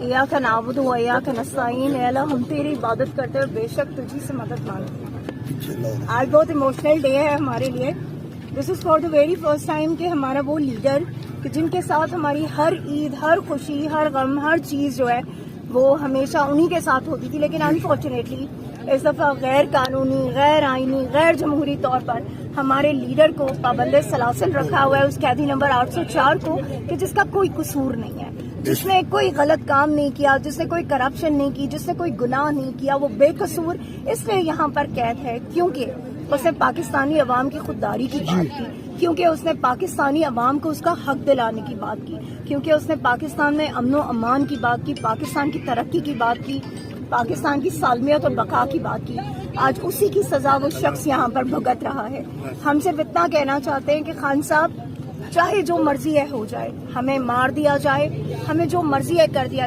इय्याका नअबुदु व इय्याका नस्तईन, ऐ अल्लाह हम तेरी इबादत करते हैं, बेशक तुझी से मदद मांगते हैं। आज बहुत इमोशनल डे है हमारे लिए। This is for the very first time कि हमारा वो लीडर कि जिनके साथ हमारी हर ईद, हर खुशी, हर गम, हर चीज़ जो है वो हमेशा उन्हीं के साथ होती थी, लेकिन अनफॉर्चुनेटली इस दफ़ा गैर कानूनी, गैर आइनी, गैर जमहूरी तौर पर हमारे लीडर को पाबंद सलासिल रखा हुआ है, उस कैदी नंबर 804 को, कि जिसका कोई कसूर नहीं है, जिसने कोई गलत काम नहीं किया, जिसने कोई करप्शन नहीं की, जिसने कोई गुनाह नहीं किया, वो बेकसूर इसलिए यहाँ पर कैद है क्योंकि उसने पाकिस्तानी अवाम की खुददारी की बात की, क्योंकि उसने पाकिस्तानी अवाम को उसका हक दिलाने की बात की, क्योंकि उसने पाकिस्तान में अमन व अमान की बात की, पाकिस्तान की तरक्की की बात की, पाकिस्तान की सालमियत और बका की बात की। आज उसी की सजा वो शख्स यहाँ पर भुगत रहा है। हम सिर्फ इतना कहना चाहते हैं कि खान साहब, चाहे जो मर्जी है हो जाए, हमें मार दिया जाए, हमें जो मर्जी है कर दिया